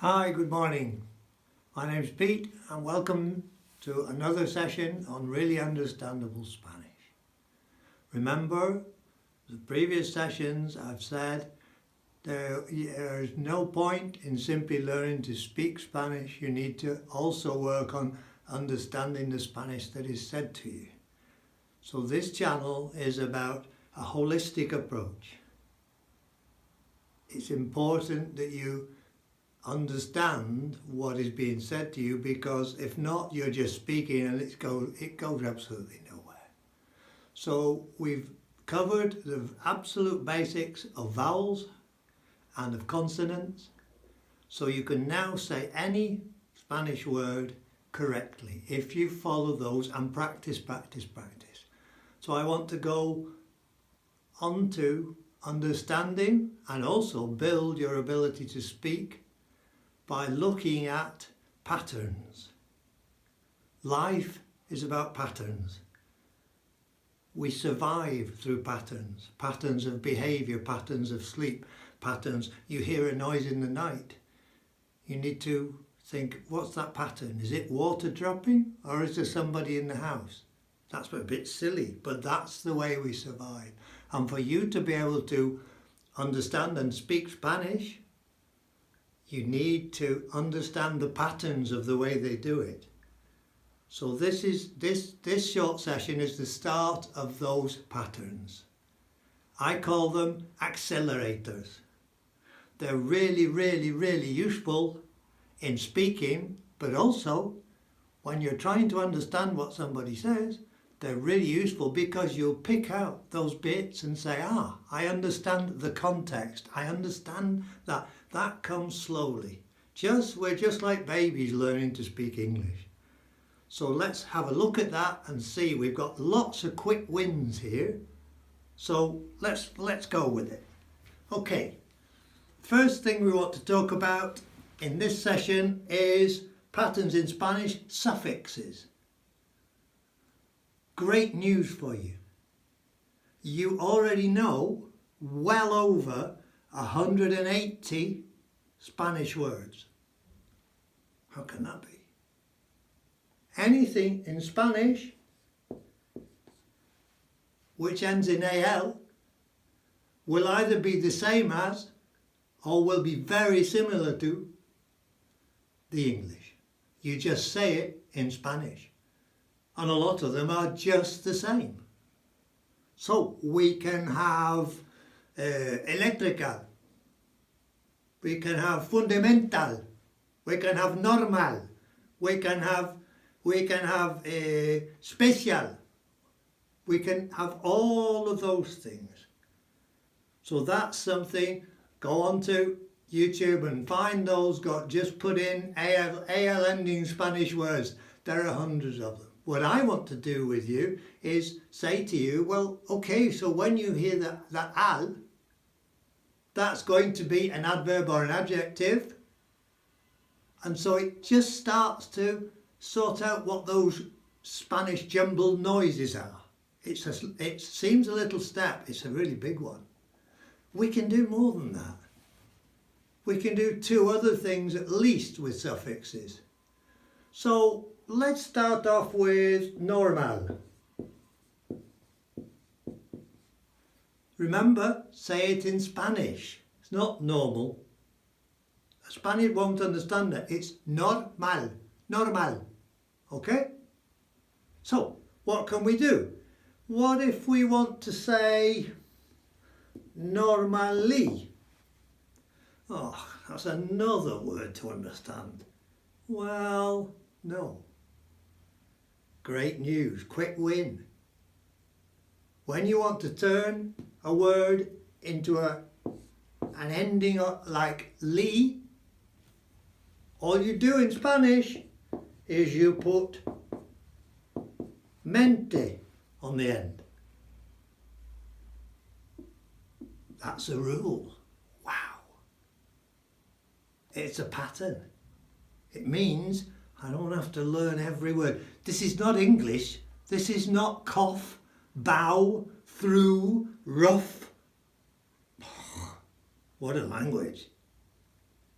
Hi, good morning. My name's Pete and welcome to another session on really understandable Spanish. Remember, the previous sessions I've said there's no point in simply learning to speak Spanish. You need to also work on understanding the Spanish that is said to you. So this channel is about a holistic approach. It's important that you understand what is being said to you, because if not, you're just speaking and it goes absolutely nowhere. So we've covered the absolute basics of vowels and of consonants, so you can now say any Spanish word correctly if you follow those and practice. So I want to go on to understanding and also build your ability to speak by looking at patterns. Life is about patterns. We survive through patterns. Patterns of behaviour, patterns of sleep, patterns. You hear a noise in the night. You need to think, what's that pattern? Is it water dropping or is there somebody in the house? That's a bit silly, but that's the way we survive. And for you to be able to understand and speak Spanish, you need to understand the patterns of the way they do it. So this short session is the start of those patterns. I call them accelerators. They're really, really, really useful in speaking, but also when you're trying to understand what somebody says, they're really useful because you'll pick out those bits and say, I understand the context. I understand that. That comes slowly. We're just like babies learning to speak English. So let's have a look at that and see. We've got lots of quick wins here. So let's go with it. Okay. First thing we want to talk about in this session is patterns in Spanish, suffixes. Great news for you. You already know well over 180 Spanish words. How can that be? Anything in Spanish which ends in AL will either be the same as or will be very similar to the English. You just say it in Spanish. And a lot of them are just the same. So we can have electrical, we can have fundamental, we can have normal, we can have special, we can have all of those things. So that's something. Go on to YouTube and find those. Just put in AL ending Spanish words. There are hundreds of them. What I want to do with you is say to you, well, okay, so when you hear that al, that's going to be an adverb or an adjective. And so it just starts to sort out what those Spanish jumbled noises are. It seems a little step, it's a really big one. We can do more than that. We can do two other things at least with suffixes. So let's start off with normal. Remember, say it in Spanish. It's not normal. A Spanish won't understand it. It's normal. Normal. Okay? So, what can we do? What if we want to say normally? Oh, that's another word to understand. Well, no. Great news, quick win. When you want to turn a word into an ending like li, all you do in Spanish is you put MENTÉ on the end. That's a rule. Wow. It's a pattern. It means I don't have to learn every word. This is not English. This is not cough, bow, through, rough. What a language.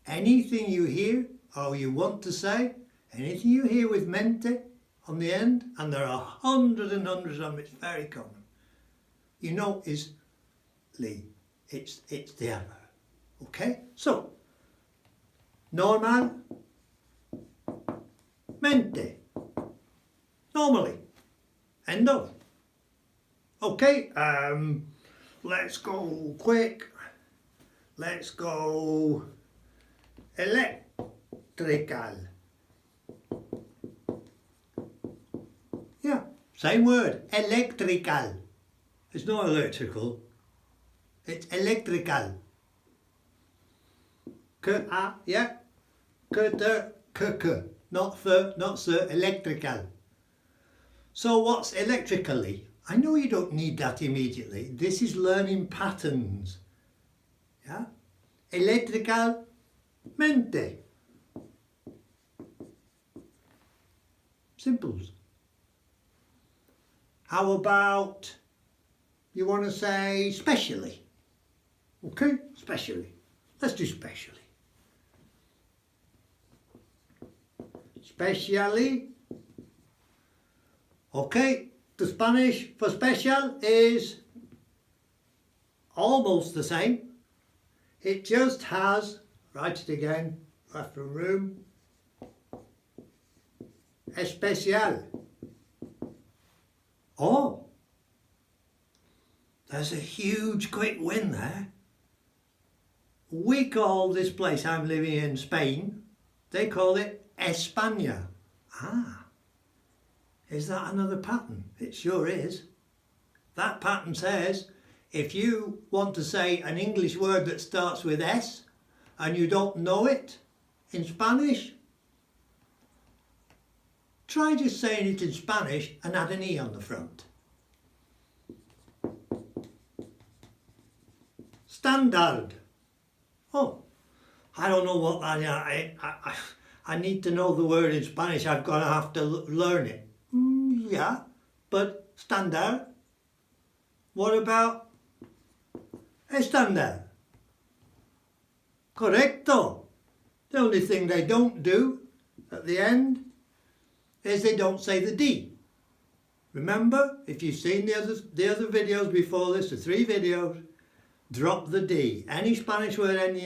anything you hear or you want to say, anything you hear with mente on the end, and there are hundreds and hundreds of them, it's very common, you know is li. It's the adverb. Okay? So, normal, mente, normally, end of. Okay, let's go quick. Let's go electrical. Yeah, same word, electrical. It's not electrical, it's electrical. K-a, yeah, k-t-k-k, not th, not sir, electrical. So what's electrically? I know you don't need that immediately. This is learning patterns. Yeah? Electrical, mente. Simples. How about, you want to say specially? Okay, specially. Let's do specially. Specially. Okay, the Spanish for special is almost the same. It just has, write it again, after room, especial. Oh, there's a huge quick win there. We call this place I'm living in, Spain, they call it España. Ah, is that another pattern? It sure is. That pattern says, if you want to say an English word that starts with S and you don't know it in Spanish, try just saying it in Spanish and add an E on the front. Standard. Oh, I don't know what that is. I need to know the word in Spanish. I've got to have to learn it. Yeah, but standard. What about estándar? Correcto. The only thing they don't do at the end is they don't say the D. Remember, if you've seen the other videos before this, the 3 videos, drop the D. Any Spanish word ending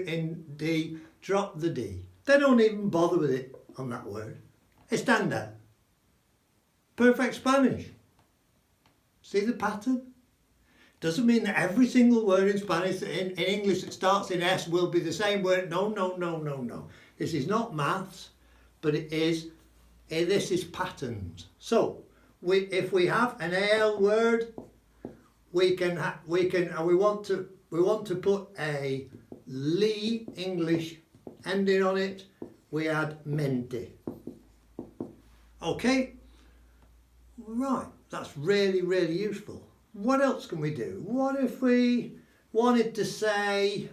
in D, drop the D. They don't even bother with it on that word. Estándar. Perfect Spanish. See the pattern? Doesn't mean that every single word in Spanish, in English that starts in S will be the same word. No, no, no, no, no. This is not maths, but this is patterns. So, if we have an AL word, we want to put a li English ending on it. We add mente. Okay, right. That's really, really useful. What else can we do? What if we wanted to say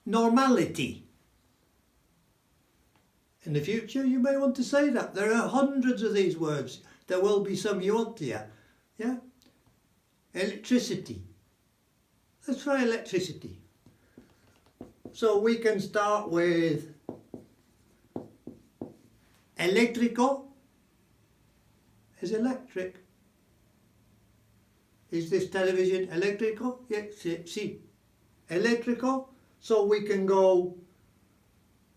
normality? In the future, you may want to say that. There are hundreds of these words. There will be some you want to hear. Yeah? Electricity. Let's try electricity. So we can start with eléctrico is electric. Is this television eléctrico? Yes, sí. Eléctrico. So we can go,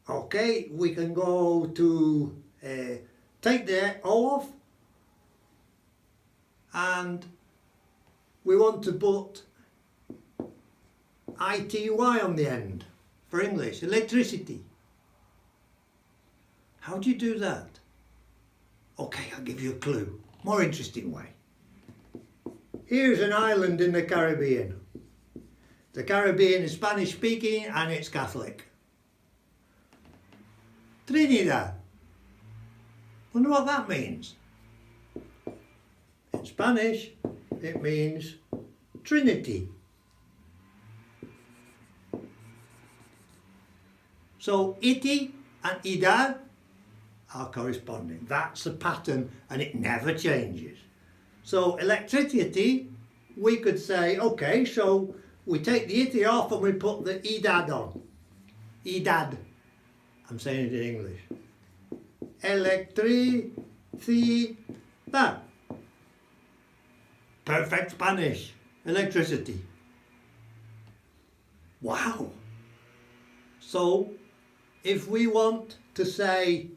okay, we can go to take the O off, and we want to put ITY on the end for English, electricity. How do you do that? Okay, I'll give you a clue. More interesting way. Here's an island in the Caribbean. The Caribbean is Spanish speaking and it's Catholic. Trinidad. Wonder what that means. In Spanish, it means Trinity. So iti and ida are corresponding. That's a pattern and it never changes. So electricity, we could say, okay, so we take the ity off and we put the idad on. Idad. I'm saying it in English. Electricidad. Perfect Spanish. Electricity. Wow. So, if we want to say,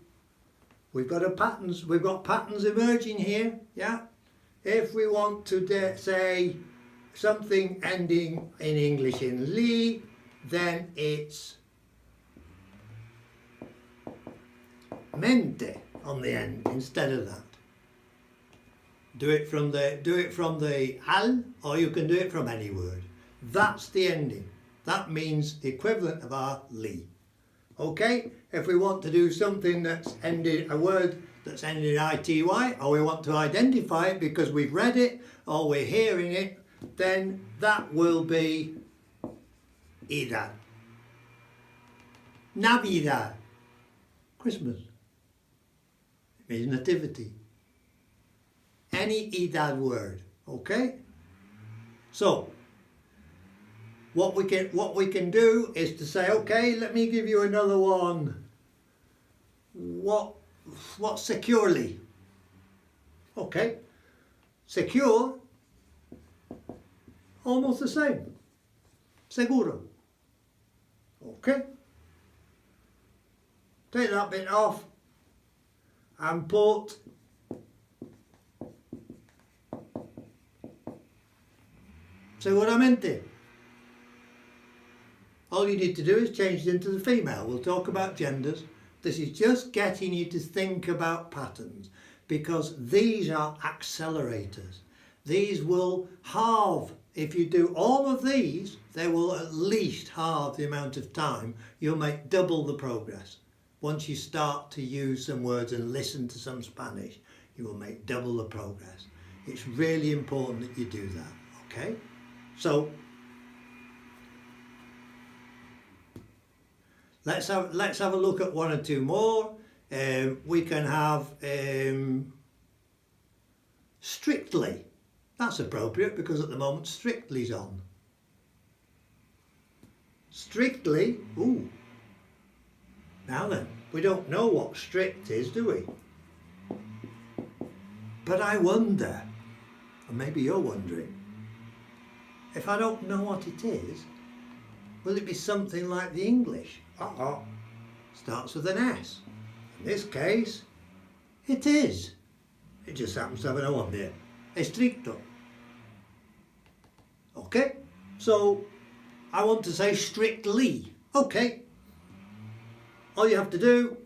we've got patterns emerging here, yeah? If we want to say something ending in English in li, then it's mente on the end instead of that. Do it from the al, or you can do it from any word. That's the ending. That means the equivalent of our li. Okay? If we want to do something that's ended, a word that's ended in ity, or we want to identify it because we've read it or we're hearing it, then that will be idad. Navidad. Christmas. It means nativity. Any idad word. Okay? So, what we can do is to say, okay, let me give you another one. What securely? Okay. Secure, almost the same. Seguro. Okay. Take that bit off and put seguramente. All you need to do is change it into the female. We'll talk about genders. This is just getting you to think about patterns, because these are accelerators. These will halve. If you do all of these, they will at least halve the amount of time. You'll make double the progress. Once you start to use some words and listen to some Spanish, you will make double the progress. It's really important that you do that, okay? So, let's have a look at one or two more. We can have strictly. That's appropriate because at the moment strictly's on. Strictly. Ooh. Now then, we don't know what strict is, do we? But I wonder, and maybe you're wondering, if I don't know what it is, will it be something like the English? Starts with an S. In this case, it is. It just happens to have an O on there. Estricto. Okay? So, I want to say strictly. Okay. All you have to do,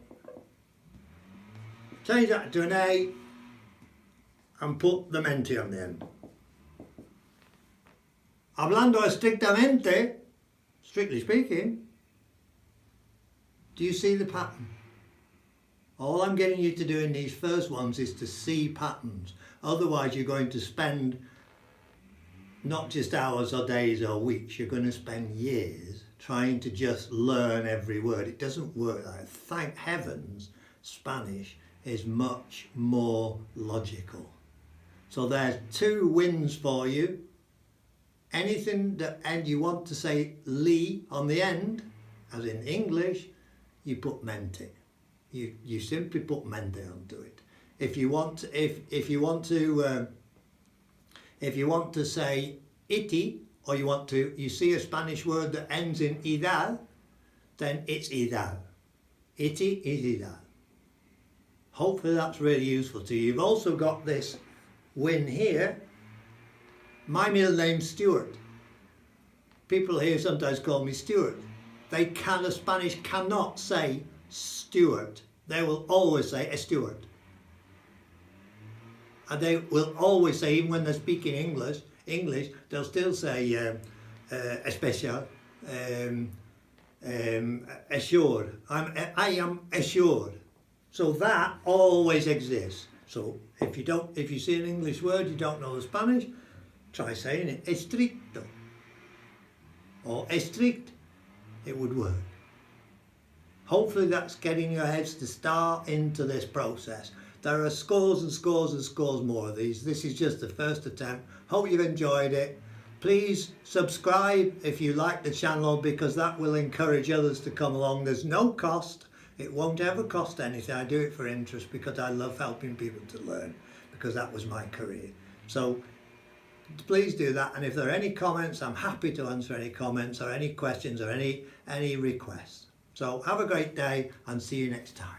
change that to an A and put the mente on the end. Hablando estrictamente, strictly speaking, do you see the pattern? All I'm getting you to do in these first ones is to see patterns. Otherwise you're going to spend not just hours or days or weeks, you're going to spend years trying to just learn every word. It doesn't work like that. Thank heavens, Spanish is much more logical. So there's 2 wins for you. Anything that and you want to say li on the end, as in English, you put mente. You simply put mente onto it. If you want to say iti, or you see a Spanish word that ends in idal, then it's idal. Iti is idal. Hopefully that's really useful to you. You've also got this win here. My middle name's Stuart. People here sometimes call me Stuart. Spanish cannot say Stuart. They will always say a Stuart. And they will always say, even when they're speaking English, they'll still say especial, assured. I am assured. So that always exists. So if you see an English word, you don't know the Spanish, try saying it, estricto or estrict, it would work. Hopefully that's getting your heads to start into this process. There are scores and scores and scores more of these. This is just the first attempt. Hope you've enjoyed it. Please subscribe if you like the channel, because that will encourage others to come along. There's no cost. It won't ever cost anything. I do it for interest because I love helping people to learn, because that was my career. So please do that. And if there are any comments, I'm happy to answer any comments or any questions or any requests. So have a great day and see you next time.